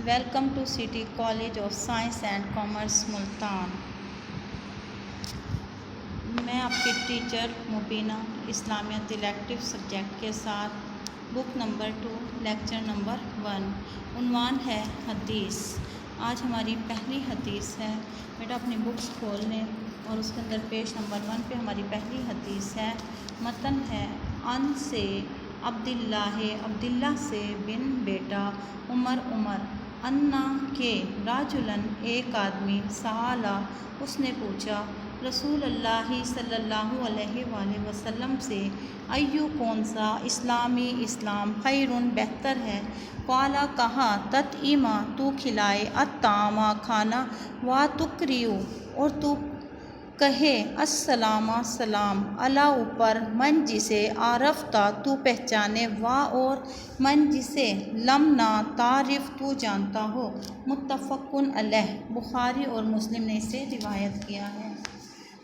Welcome to city college of science and commerce Multan. میں آپ کی ٹیچر مبینہ اسلامیات الیکٹیو سبجیکٹ کے ساتھ بک نمبر 2 لیکچر نمبر 1 عنوان ہے حدیث۔ آج ہماری پہلی حدیث ہے۔ بیٹا اپنی بکس کھول لیں اور اس کے اندر پیج نمبر 1 پہ ہماری پہلی حدیث ہے۔ متن ہے ان سے عبداللہ سے بن بیٹا عمر انا کے راجلن ایک آدمی سآلا اس نے پوچھا رسول اللہ صلی اللہ علیہ وآلہ وسلم سے ایو کون سا اسلام خیرن بہتر ہے، قالا کہا تطعیما تو کھلائے، الطعام کھانا، وا تقریو اور تو کہے، السلام سلام، علی اوپر، من جسے عرفتا تو پہچانے، وا اور من جسے لم نہ تعرف تو جانتا ہو۔ متفق علیہ، بخاری اور مسلم نے اسے روایت کیا ہے۔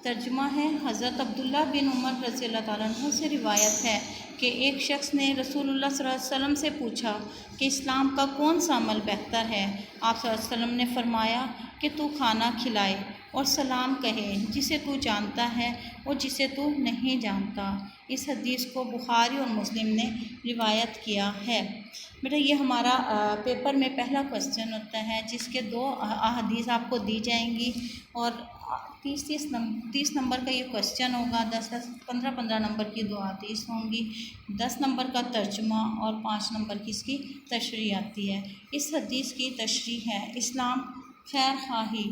ترجمہ ہے، حضرت عبداللہ بن عمر رضی اللہ تعالیٰ عنہ سے روایت ہے کہ ایک شخص نے رسول اللہ صلی اللہ علیہ وسلم سے پوچھا کہ اسلام کا کون سا عمل بہتر ہے۔ آپ صلی اللہ علیہ وسلم نے فرمایا کہ تو کھانا کھلائے اور سلام کہے جسے تو جانتا ہے اور جسے تو نہیں جانتا۔ اس حدیث کو بخاری اور مسلم نے روایت کیا ہے۔ بیٹا یہ ہمارا پیپر میں پہلا کوسچن ہوتا ہے جس کے 2 احادیث آپ کو دی جائیں گی اور 30 نمبر کا یہ کوسچن ہوگا، 15 نمبر کی 2 احادیث ہوں گی، 10 نمبر کا ترجمہ اور 5 نمبر کی اس کی تشریح آتی ہے۔ اس حدیث کی تشریح ہے، اسلام خیر خواہی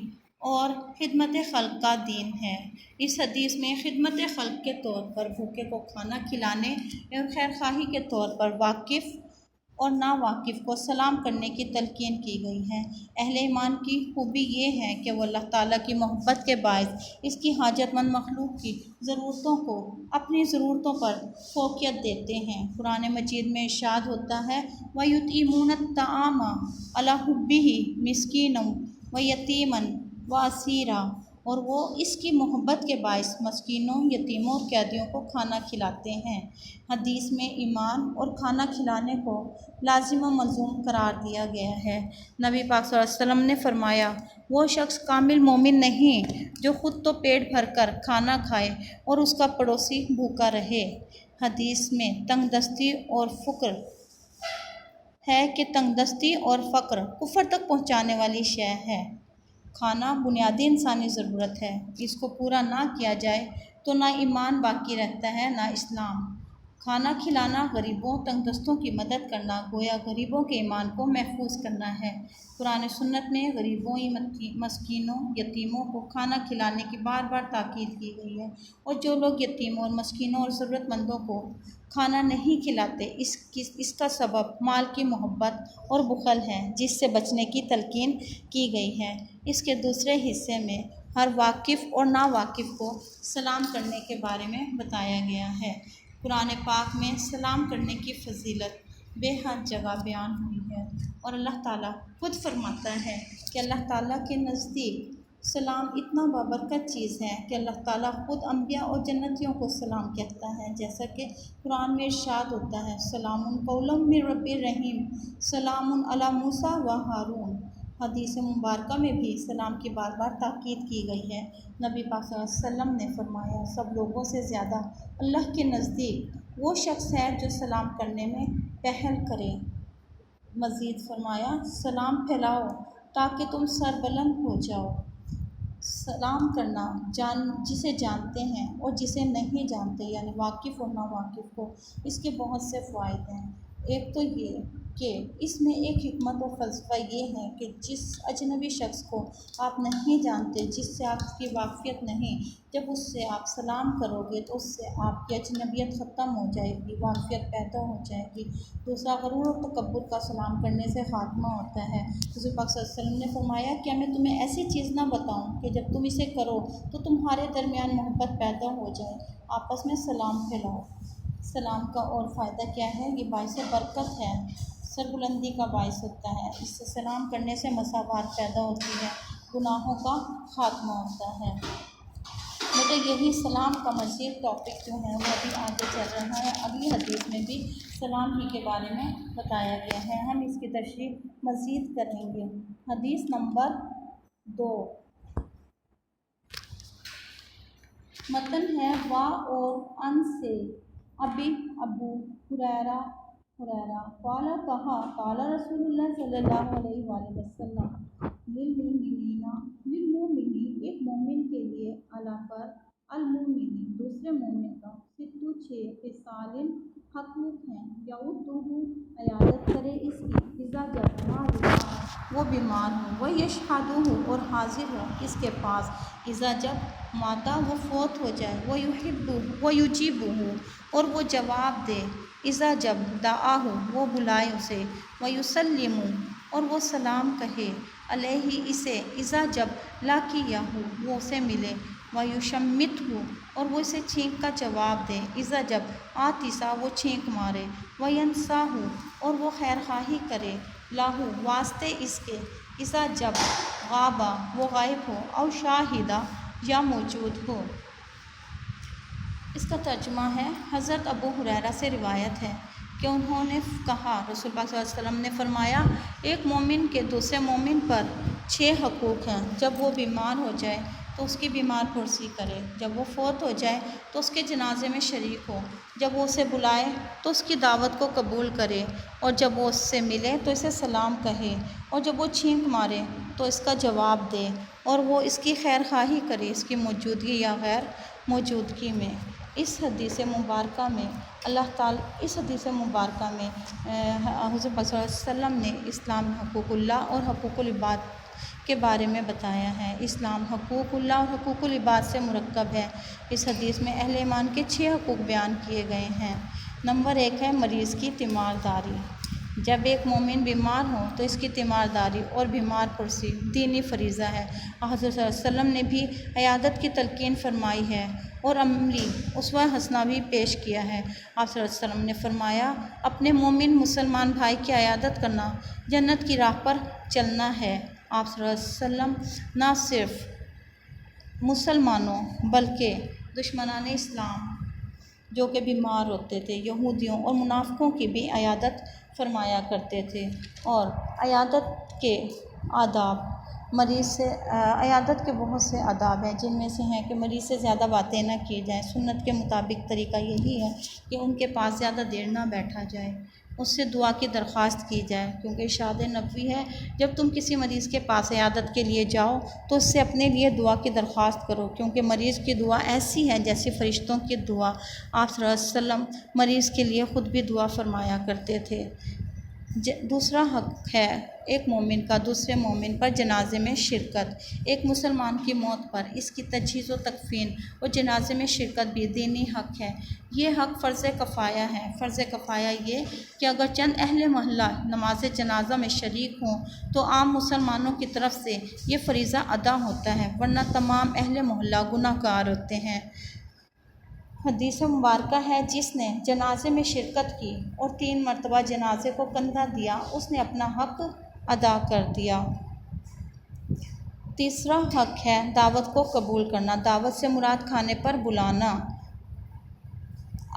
اور خدمت خلق کا دین ہے۔ اس حدیث میں خدمت خلق کے طور پر بھوکے کو کھانا کھلانے اور خیر خواہی کے طور پر واقف اور نا واقف کو سلام کرنے کی تلقین کی گئی ہے۔ اہل ایمان کی خوبی یہ ہے کہ وہ اللہ تعالیٰ کی محبت کے باعث اس کی حاجت مند مخلوق کی ضرورتوں کو اپنی ضرورتوں پر فوقیت دیتے ہیں۔ قرآن مجید میں ارشاد ہوتا ہے وَيُطْعِمُونَ الطَّعَامَ عَلَىٰ حُبِّهِ مِسْكِينًا وَيَتِيمًا وَأَسِيرًا، اور وہ اس کی محبت کے باعث مسکینوں، یتیموں اور قیدیوں کو کھانا کھلاتے ہیں۔ حدیث میں ایمان اور کھانا کھلانے کو لازم و ملزوم قرار دیا گیا ہے۔ نبی پاک صلی اللہ علیہ وسلم نے فرمایا وہ شخص کامل مومن نہیں جو خود تو پیٹ بھر کر کھانا کھائے اور اس کا پڑوسی بھوکا رہے۔ حدیث میں تنگ دستی اور فقر ہے کہ تنگ دستی اور فقر کفر تک پہنچانے والی شے ہے۔ کھانا بنیادی انسانی ضرورت ہے، اس کو پورا نہ کیا جائے تو نہ ایمان باقی رہتا ہے نہ اسلام۔ کھانا کھلانا، غریبوں تنگ دستوں کی مدد کرنا گویا غریبوں کے ایمان کو محفوظ کرنا ہے۔ قرآن سنت میں غریبوں، مسکینوں، یتیموں کو کھانا کھلانے کی بار بار تاکید کی گئی ہے، اور جو لوگ یتیموں اور مسکینوں اور ضرورت مندوں کو کھانا نہیں کھلاتے اس کا سبب مال کی محبت اور بخل ہے جس سے بچنے کی تلقین کی گئی ہے۔ اس کے دوسرے حصے میں ہر واقف اور نا واقف کو سلام کرنے کے بارے میں بتایا گیا ہے۔ قرآن پاک میں سلام کرنے کی فضیلت بے حد جگہ بیان ہوئی ہے، اور اللہ تعالیٰ خود فرماتا ہے کہ اللہ تعالیٰ کے نزدیک سلام اتنا بابرکت چیز ہے کہ اللہ تعالیٰ خود انبیاء اور جنتیوں کو سلام کہتا ہے، جیسا کہ قرآن میں ارشاد ہوتا ہے سلام قولا من رب الرحیم، سلام علی موسیٰ و ہارون۔ حدیث مبارکہ میں بھی سلام کی بار بار تاکید کی گئی ہے۔ نبی پاک صلی اللہ علیہ وسلم نے فرمایا سب لوگوں سے زیادہ اللہ کے نزدیک وہ شخص ہے جو سلام کرنے میں پہل کرے۔ مزید فرمایا سلام پھیلاؤ تاکہ تم سربلند ہو جاؤ۔ سلام کرنا جسے جانتے ہیں اور جسے نہیں جانتے یعنی واقف اور نا واقف کو، اس کے بہت سے فوائد ہیں۔ ایک تو یہ کہ اس میں ایک حکمت اور فلسفہ یہ ہے کہ جس اجنبی شخص کو آپ نہیں جانتے، جس سے آپ کی واقفیت نہیں، جب اس سے آپ سلام کرو گے تو اس سے آپ کی اجنبیت ختم ہو جائے گی، واقفیت پیدا ہو جائے گی۔ دوسرا، غرور اور تکبر کا سلام کرنے سے خاتمہ ہوتا ہے۔ حضور پاک صلی اللہ علیہ وسلم نے فرمایا کیا میں تمہیں ایسی چیز نہ بتاؤں کہ جب تم اسے کرو تو تمہارے درمیان محبت پیدا ہو جائے، آپس میں سلام پھیلاؤ۔ سلام کا اور فائدہ کیا ہے؟ یہ باعث برکت ہے، سربلندی کا باعث ہوتا ہے، اس سے سلام کرنے سے مساوات پیدا ہوتی ہے، گناہوں کا خاتمہ ہوتا ہے۔ بیٹا یہی سلام کا مزید ٹاپک جو ہے وہ ابھی آگے چل رہا ہے، اگلی حدیث میں بھی سلام ہی کے بارے میں بتایا گیا ہے، ہم اس کی تشریح مزید کریں گے۔ حدیث نمبر 2 متن ہے وا اور ان سے ابو ہریرہ قال کہا قال رسول اللہ صلی اللہ علیہ وآلہ وسلم للمؤمنین ایک مومن کے لیے اللہ پر المؤمنین دوسرے مومن کا 6 خصال حقوق ہیں، یعودہ عیادت کرے اس کی، اذا جب وہ بیمار ہو، وہ یشہدہ اور حاضر ہو اس کے پاس، اذا جب ماتا وہ فوت ہو جائے، وہ یجیبہ اور وہ جواب دے، اذا جب دعا ہو وہ بلائے اسے، وہ یسلم اور وہ سلام کہے علیہ اسے، اذا جب لاقیہ ہو وہ اسے ملے، وہ یشمت ہو اور وہ اسے چھینک کا جواب دے، اذا جب آتیسا وہ چھینک مارے، وہ ینسا ہو اور وہ خیر خواہی کرے، لاہو واسطے اس کے، اذا جب غابہ وہ غائب ہو، او شاہدہ یا موجود ہو۔ اس کا ترجمہ ہے، حضرت ابو ہریرہ سے روایت ہے کہ انہوں نے کہا، رسول پاک صلی اللہ علیہ وسلم نے فرمایا، ایک مومن کے دوسرے مومن پر 6 حقوق ہیں، جب وہ بیمار ہو جائے تو اس کی بیمار پرسی کرے، جب وہ فوت ہو جائے تو اس کے جنازے میں شریک ہو، جب وہ اسے بلائے تو اس کی دعوت کو قبول کرے، اور جب وہ اس سے ملے تو اسے سلام کہے، اور جب وہ چھینک مارے تو اس کا جواب دے، اور وہ اس کی خیر خواہی کرے اس کی موجودگی یا غیر موجودگی میں۔ اس حدیث مبارکہ میں اللہ تعالیٰ حضرت صلی اللہ علیہ وسلم نے اسلام حقوق اللہ اور حقوق العباد کے بارے میں بتایا ہے۔ اسلام حقوق اللہ اور حقوق العباد سے مرکب ہے۔ اس حدیث میں اہل ایمان کے 6 حقوق بیان کیے گئے ہیں۔ نمبر 1 ہے مریض کی تیمارداری۔ جب ایک مومن بیمار ہو تو اس کی تیمارداری اور بیمار پرسی دینی فریضہ ہے۔ حضرت صلی اللہ علیہ وسلم نے بھی عیادت کی تلقین فرمائی ہے اور عملی اسوہ حسنہ بھی پیش کیا ہے۔ آپ صلی اللہ علیہ وسلم نے فرمایا، اپنے مومن مسلمان بھائی کی عیادت کرنا جنت کی راہ پر چلنا ہے۔ آپ صلی اللہ علیہ وسلم نہ صرف مسلمانوں بلکہ دشمنان اسلام جو کہ بیمار ہوتے تھے، یہودیوں اور منافقوں کی بھی عیادت فرمایا کرتے تھے۔ اور عیادت کے آداب، عیادت کے بہت سے آداب ہیں، جن میں سے ہیں کہ مریض سے زیادہ باتیں نہ کی جائیں، سنت کے مطابق طریقہ یہی ہے کہ ان کے پاس زیادہ دیر نہ بیٹھا جائے، اس سے دعا کی درخواست کی جائے، کیونکہ ارشاد نبوی ہے، جب تم کسی مریض کے پاس عیادت کے لیے جاؤ تو اس سے اپنے لیے دعا کی درخواست کرو، کیونکہ مریض کی دعا ایسی ہے جیسے فرشتوں کی دعا۔ آپ صلی اللہ علیہ وسلم مریض کے لیے خود بھی دعا فرمایا کرتے تھے۔ دوسرا حق ہے ایک مومن کا دوسرے مومن پر جنازے میں شرکت۔ ایک مسلمان کی موت پر اس کی تجہیز و تکفین اور جنازے میں شرکت بھی دینی حق ہے۔ یہ حق فرض کفایہ ہے۔ فرض کفایہ یہ کہ اگر چند اہل محلہ نماز جنازہ میں شریک ہوں تو عام مسلمانوں کی طرف سے یہ فریضہ ادا ہوتا ہے، ورنہ تمام اہل محلہ گناہ گار ہوتے ہیں۔ حدیث مبارکہ ہے، جس نے جنازے میں شرکت کی اور 3 مرتبہ جنازے کو کندھا دیا، اس نے اپنا حق ادا کر دیا۔ تیسرا حق ہے دعوت کو قبول کرنا۔ دعوت سے مراد کھانے پر بلانا۔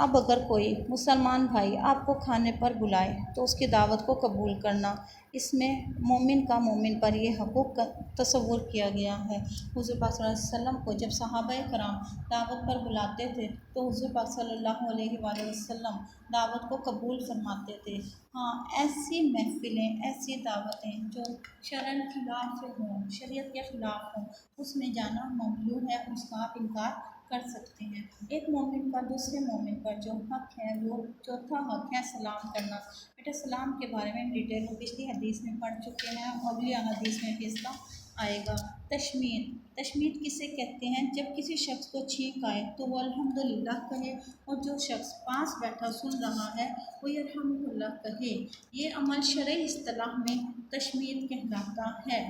اب اگر کوئی مسلمان بھائی آپ کو کھانے پر بلائے تو اس کی دعوت کو قبول کرنا، اس میں مومن کا مومن پر یہ حقوق تصور کیا گیا ہے۔ حضور پاک صلی اللہ علیہ وسلم کو جب صحابہ کرام دعوت پر بلاتے تھے تو حضور پاک صلی اللہ علیہ وآلہ وسلم دعوت کو قبول فرماتے تھے۔ ہاں، ایسی محفلیں، ایسی دعوتیں جو شرعن خلاف ہوں، شریعت کے خلاف ہوں، اس میں جانا ممنوع ہے، اس کا آپ انکار کر سکتے ہیں۔ ایک مومن کا دوسرے مومن پر جو حق ہے وہ چوتھا حق ہے سلام کرنا۔ بیٹا سلام کے بارے میں ڈیٹیل میں پچھلی حدیث میں پڑھ چکے ہیں، اور اگلی حدیث میں بھی اس کا آئے گا۔ تشمیت کسے کہتے ہیں؟ جب کسی شخص کو چھینک آئے تو وہ الحمدللہ کہے، اور جو شخص پاس بیٹھا سن رہا ہے وہ یرحمہ اللہ کہے۔ یہ عمل شرعی اصطلاح میں تشمیت کہلاتا ہے۔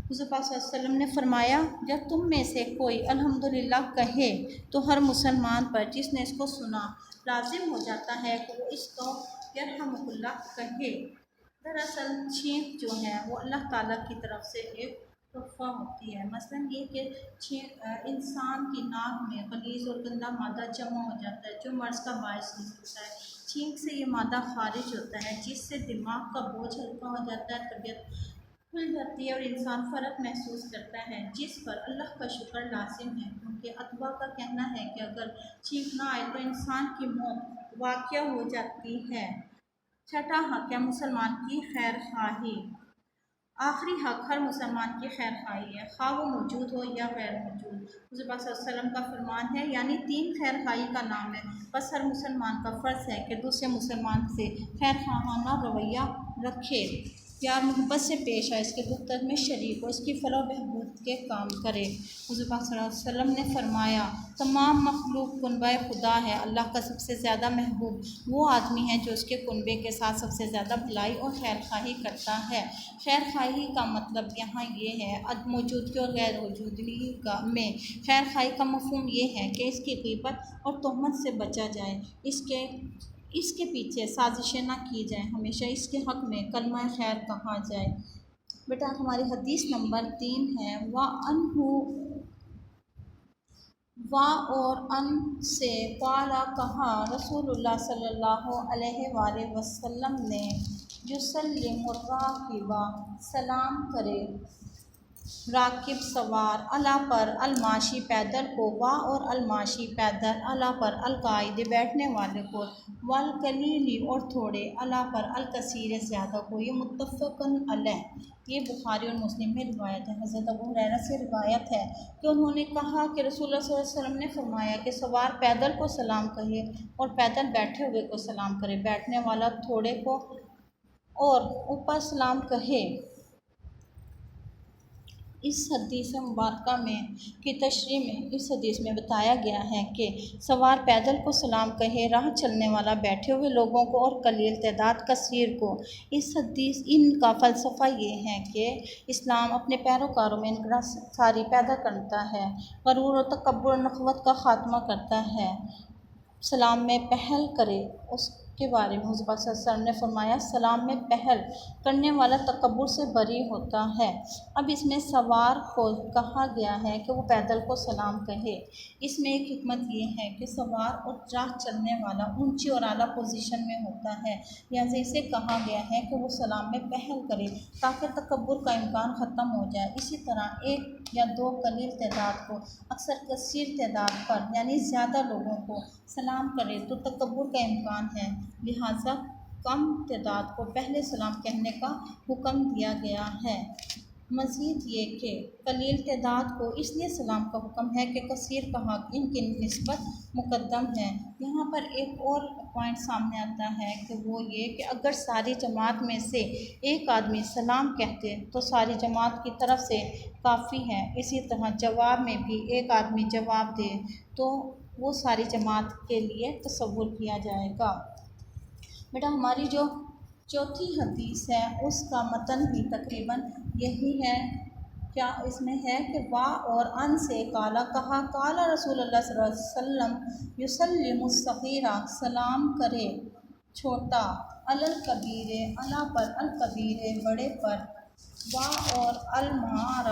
حضور پاک صلی اللہ علیہ وسلم نے فرمایا، جب تم میں سے کوئی الحمدللہ کہے تو ہر مسلمان پر جس نے اس کو سنا لازم ہو جاتا ہے کہ وہ اس کو یرحمہ اللہ کہے۔ دراصل چھینک جو ہے وہ اللہ تعالیٰ کی طرف سے ایک تحفہ ہوتی ہے۔ مثلاً یہ کہ انسان کی ناک میں غلیظ اور گندا مادہ جمع ہو جاتا ہے جو مرض کا باعث ہو سکتا ہے۔ چھینک سے یہ مادہ خارج ہوتا ہے جس سے دماغ کا بوجھ ہلکا ہو جاتا ہے، طبیعت کھل جاتی ہے اور انسان فرق محسوس کرتا ہے، جس پر اللہ کا شکر لازم ہے، کیونکہ اتباع کا کہنا ہے کہ اگر چھینک نہ آئے تو انسان کی موت واقع ہو جاتی ہے۔ چھٹا حق ہے مسلمان کی خیر خواہی۔ آخری حق ہر مسلمان کی خیر خواہی ہے، خواہ وہ موجود ہو یا غیر موجود۔ حضور پاک صلی اللہ علیہ وسلم کا فرمان ہے، یعنی تین خیر خواہی کا نام ہے، بس ہر مسلمان کا فرض ہے کہ دوسرے مسلمان سے خیر خواہانہ رویہ رکھے، پیار محبت سے پیش آئے، اس کے دکھ درد میں شریک ہو، اس کی فلاح و بہبود کے کام کرے۔ حضور پاک صلی اللہ علیہ وسلم نے فرمایا، تمام مخلوق کنبہ خدا ہے، اللہ کا سب سے زیادہ محبوب وہ آدمی ہے جو اس کے کنبے کے ساتھ سب سے زیادہ بھلائی اور خیر خواہی کرتا ہے۔ خیر خواہی کا مطلب یہاں یہ ہے، عدم موجودگی اور غیر موجودگی میں خیر خواہی کا مفہوم یہ ہے کہ اس کی غیبت اور تہمت سے بچا جائے، اس کے پیچھے سازشیں نہ کی جائیں، ہمیشہ اس کے حق میں کلمہ خیر کہا جائے۔ بیٹا ہماری حدیث نمبر 3 ہے، اور ان سے قال کہا رسول اللہ صلی اللہ علیہ وآلہ وسلم نے، یسلم الراکب سلام کرے راکب سوار علی پر الماشی پیدل کو، اور الماشی پیدل علی پر القاعد بیٹھنے والے کو، والقلیل اور تھوڑے علی پر الکثیر زیادہ کو۔ یہ متفقن علیہ، یہ بخاری اور مسلم میں روایت ہے۔ حضرت ابو ہریرہ سے روایت ہے کہ انہوں نے کہا کہ رسول اللہ صلی اللہ علیہ وسلم نے فرمایا کہ سوار پیدل کو سلام کہے اور پیدل بیٹھے ہوئے کو سلام کرے، بیٹھنے والا تھوڑے کو اور اوپر سلام کہے۔ اس حدیث مبارکہ میں کی تشریح میں اس حدیث میں بتایا گیا ہے کہ سوار پیدل کو سلام کہے، راہ چلنے والا بیٹھے ہوئے لوگوں کو، اور قلیل تعداد کثیر کو۔ ان کا فلسفہ یہ ہے کہ اسلام اپنے پیروکاروں میں انکساری پیدا کرتا ہے، غرور و تکبر و نخوت کا خاتمہ کرتا ہے۔ سلام میں پہل کرے، اس کے بارے میں حضور صلی اللہ علیہ وسلم نے فرمایا، سلام میں پہل کرنے والا تکبر سے بری ہوتا ہے۔ اب اس میں سوار کو کہا گیا ہے کہ وہ پیدل کو سلام کہے۔ اس میں ایک حکمت یہ ہے کہ سوار اور راہ چلنے والا اونچی اور اعلیٰ پوزیشن میں ہوتا ہے، لہٰذا اسے کہا گیا ہے کہ وہ سلام میں پہل کرے تاکہ تکبر کا امکان ختم ہو جائے۔ اسی طرح ایک یا دو قلیل تعداد کو اکثر کثیر تعداد پر، یعنی زیادہ لوگوں کو سلام کرے تو تکبر کا امکان ہے، لہٰذا کم تعداد کو پہلے سلام کہنے کا حکم دیا گیا ہے۔ مزید یہ کہ قلیل تعداد کو اس لیے سلام کا حکم ہے کہ کثیر کا حق ان کی نسبت مقدم ہے۔ یہاں پر ایک اور پوائنٹ سامنے آتا ہے کہ وہ یہ کہ اگر ساری جماعت میں سے ایک آدمی سلام کہتے تو ساری جماعت کی طرف سے کافی ہے، اسی طرح جواب میں بھی ایک آدمی جواب دے تو وہ ساری جماعت کے لیے تصور کیا جائے گا۔ بیٹا ہماری جو چوتھی حدیث ہے اس کا متن بھی تقریباً یہی ہے۔ کیا اس میں ہے کہ وا اور ان سے کالا کہا، کال رسول اللہ صلی اللہ علیہ وسلم یسلم الصغیر سلام کرے چھوٹا، علی الکبیر علی پر الکبیر بڑے پر، وا اور المار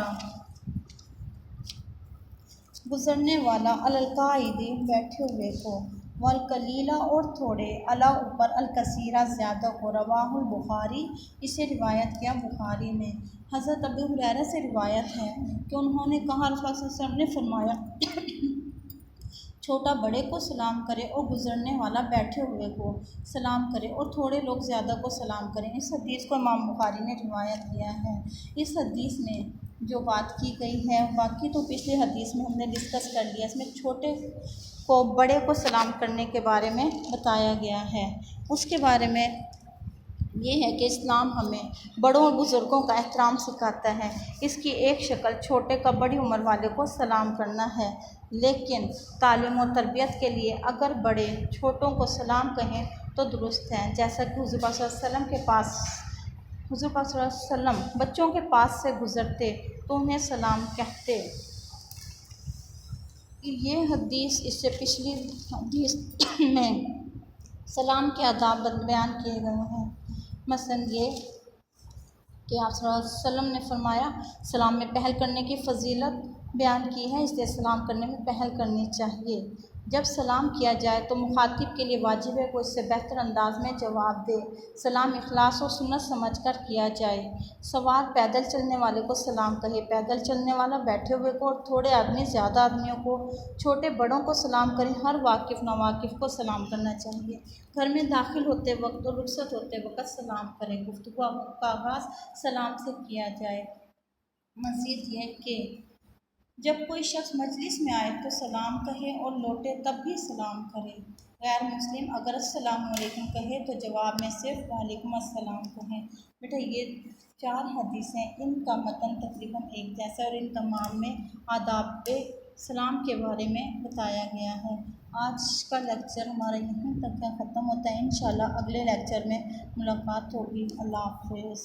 گزرنے والا، علی القاعد بیٹھے ہوئے کو، والقلیلہ اور تھوڑے، علی اوپر، الکثیرہ زیادہ کو۔ رواہ البخاری، اسے روایت کیا بخاری نے۔ حضرت ابو ہریرہ سے روایت ہے کہ انہوں نے کہا رسول اللہ صلی اللہ علیہ وسلم نے فرمایا، چھوٹا بڑے کو سلام کرے اور گزرنے والا بیٹھے ہوئے کو سلام کرے اور تھوڑے لوگ زیادہ کو سلام کریں۔ اس حدیث کو امام بخاری نے روایت کیا ہے۔ اس حدیث میں جو بات کی گئی ہے، باقی تو پچھلے حدیث میں ہم نے ڈسکس کر لیا، اس میں چھوٹے کو بڑے کو سلام کرنے کے بارے میں بتایا گیا ہے۔ اس کے بارے میں یہ ہے کہ اسلام ہمیں بڑوں اور بزرگوں کا احترام سکھاتا ہے۔ اس کی ایک شکل چھوٹے کا بڑی عمر والے کو سلام کرنا ہے، لیکن تعلیم اور تربیت کے لیے اگر بڑے چھوٹوں کو سلام کہیں تو درست ہے، جیسا کہ حضور پاک صلی اللہ علیہ وسلم کے پاس حضور پاک صلی اللہ علیہ وسلم بچوں کے پاس سے گزرتے تو انہیں سلام کہتے۔ یہ حدیث اس سے پچھلی حدیث میں سلام کے آداب بیان کیے گئے ہیں، مثلا یہ کہ آپ صلی اللہ علیہ وسلم نے فرمایا سلام میں پہل کرنے کی فضیلت بیان کی ہے، اس لیے سلام کرنے میں پہل کرنی چاہیے۔ جب سلام کیا جائے تو مخاطب کے لیے واجب ہے کہ اس سے بہتر انداز میں جواب دے۔ سلام اخلاص اور سنت سمجھ کر کیا جائے۔ سوار پیدل چلنے والے کو سلام کہے، پیدل چلنے والا بیٹھے ہوئے کو، اور تھوڑے آدمی زیادہ آدمیوں کو، چھوٹے بڑوں کو سلام کریں۔ ہر واقف ناواقف کو سلام کرنا چاہیے۔ گھر میں داخل ہوتے وقت اور رخصت ہوتے وقت سلام کریں۔ گفتگو کا آغاز سلام سے کیا جائے۔ مزید یہ کہ جب کوئی شخص مجلس میں آئے تو سلام کہے اور لوٹے تب بھی سلام کرے۔ غیر مسلم اگر السلام علیکم کہے تو جواب میں صرف وعلیکم السلام کہیں۔ بیٹا یہ 4 حدیثیں، ان کا متن تقریباً ایک جیسا اور ان تمام میں آداب سلام کے بارے میں بتایا گیا ہے۔ آج کا لیکچر ہمارا یہیں تک ختم ہوتا ہے۔ انشاءاللہ اگلے لیکچر میں ملاقات ہوگی۔ اللہ حافظ۔